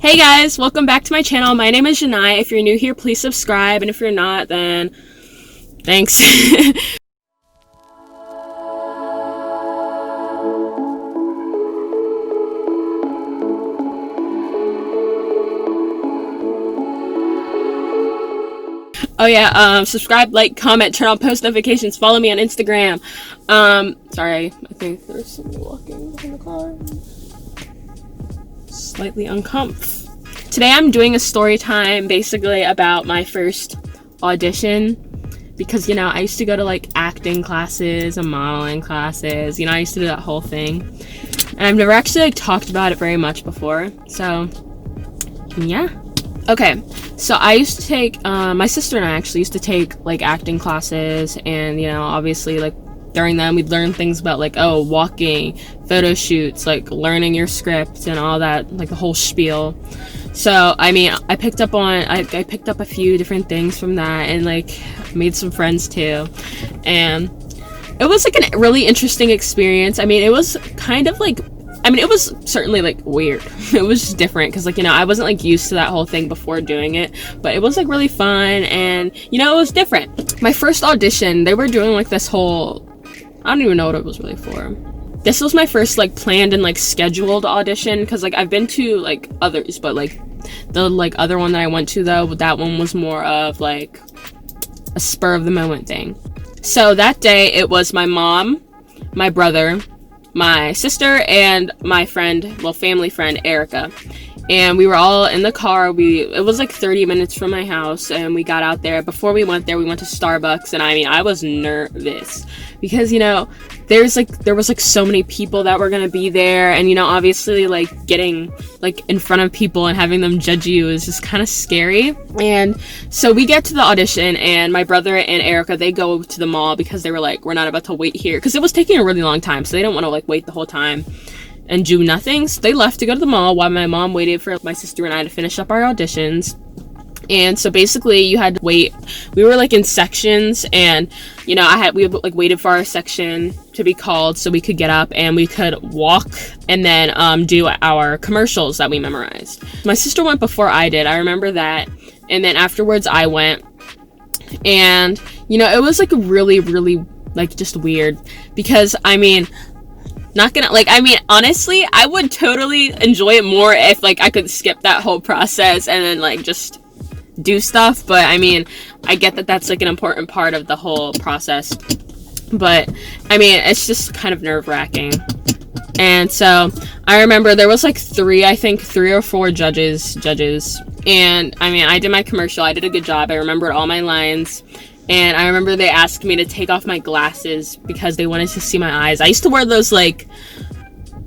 Hey guys, welcome back to my channel. My name is Zhani. If you're new here, please subscribe, and if you're not, then thanks. Oh yeah, subscribe, like, comment, turn on post notifications, follow me on Instagram. Sorry, I think there's somebody walking in the car. Slightly uncomfortable. Today I'm doing a story time basically about my first audition because, you know, I used to go to like acting classes and modeling classes. You know, I used to do that whole thing. And I've never actually like talked about it very much before. So, yeah. Okay, so I used to take, my sister and I actually used to take like acting classes, and, you know, obviously like during them we'd learn things about like, oh, walking, photo shoots, like learning your script and all that, like the whole spiel. So I mean, I picked up a few different things from that, and like made some friends too, and it was like a really interesting experience. I mean, it was kind of like, I mean, it was certainly like weird. It was just different because, like, you know, I wasn't like used to that whole thing before doing it, but it was like really fun, and, you know, it was different. My first audition, they were doing like this whole, I don't even know what it was really for. This was my first like planned and like scheduled audition, because like I've been to like others, but like the like other one that I went to, though, that one was more of like a spur of the moment thing. So that day it was my mom, my brother, my sister, and my friend, well, family friend, Erica. And we were all in the car. It was like 30 minutes from my house, and we got out there. Before we went there, we went to Starbucks, and I mean, I was nervous because, you know, there was like so many people that were gonna be there, and, you know, obviously like getting like in front of people and having them judge you is just kind of scary. And so we get to the audition, and my brother and Erica, they go to the mall because they were like, we're not about to wait here, because it was taking a really long time, so they don't want to like wait the whole time and do nothing. So they left to go to the mall while my mom waited for my sister and I to finish up our auditions. And so basically you had to wait. We were like in sections, and, you know, we like waited for our section to be called so we could get up and we could walk and then do our commercials that we memorized. My sister went before I did, I remember that, and then afterwards I went. And, you know, it was like really like just weird because, I mean, not gonna, like, I mean, honestly, I would totally enjoy it more if like I could skip that whole process and then like just do stuff. But I mean, I get that that's like an important part of the whole process, but I mean, it's just kind of nerve-wracking. And so I remember there was like three or four judges, and I mean, I did my commercial, I did a good job, I remembered all my lines. And I remember they asked me to take off my glasses because they wanted to see my eyes. I used to wear those like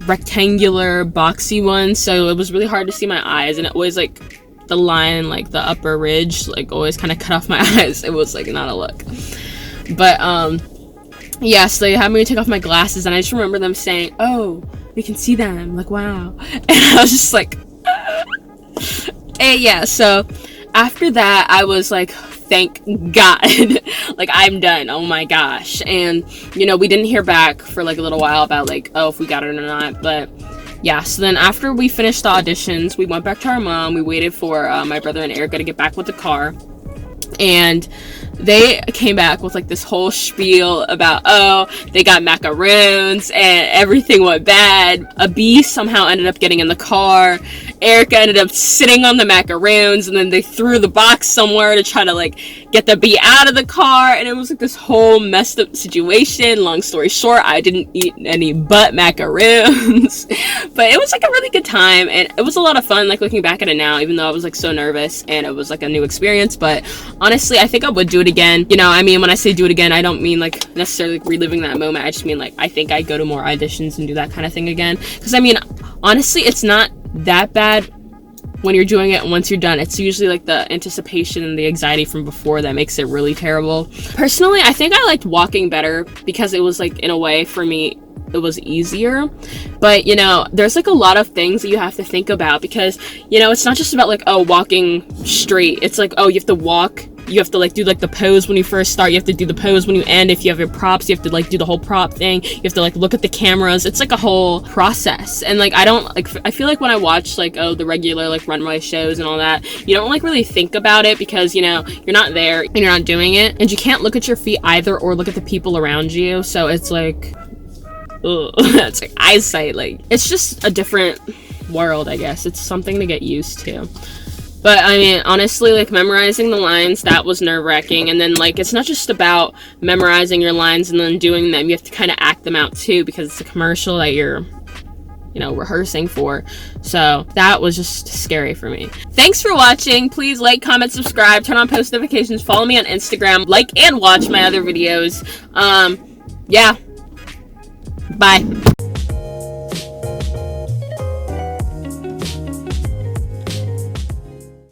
rectangular boxy ones, so it was really hard to see my eyes, and it always like the line, like the upper ridge, like always kind of cut off my eyes. It was like not a look. But yeah, so they had me take off my glasses, and I just remember them saying, "Oh, we can see them." Like, wow. And I was just like and yeah, so after that I was like, thank God. Like, I'm done. Oh my gosh. And, you know, we didn't hear back for like a little while about like, oh, if we got it or not. But yeah, so then after we finished the auditions, we went back to our mom. We waited for my brother and Erica to get back with the car, and they came back with like this whole spiel about, oh, they got macaroons and everything went bad. A bee somehow ended up getting in the car. Erica ended up sitting on the macaroons, and then they threw the box somewhere to try to like get the bee out of the car, and it was like this whole messed up situation. Long story short, I didn't eat any but macaroons. But it was like a really good time, and it was a lot of fun, like looking back at it now, even though I was like so nervous and it was like a new experience. But honestly, I think I would do it again. You know, I mean, when I say do it again, I don't mean like necessarily like reliving that moment. I just mean like, I think I'd go to more auditions and do that kind of thing again, because I mean, honestly, it's not that bad when you're doing it. Once you're done, it's usually like the anticipation and the anxiety from before that makes it really terrible. Personally, I think I liked walking better because it was like, in a way, for me, it was easier. But, you know, there's like a lot of things that you have to think about, because, you know, it's not just about like, oh, walking straight. It's like, oh, you have to walk you have to like do like the pose when you first start, you have to do the pose when you end. If you have your props, you have to like do the whole prop thing, you have to like look at the cameras. It's like a whole process. And like I feel like when I watch like the regular like runway shows and all that, you don't like really think about it because, you know, you're not there and you're not doing it, and you can't look at your feet either or look at the people around you. So it's like, ugh, it's like eyesight, like it's just a different world, I guess. It's something to get used to. But I mean, honestly, like memorizing the lines, that was nerve-wracking. And then like it's not just about memorizing your lines and then doing them, you have to kind of act them out too, because it's a commercial that you're, you know, rehearsing for. So that was just scary for me. Thanks for watching. Please like, comment, subscribe, turn on post notifications, follow me on Instagram, like and watch my other videos. Yeah, bye.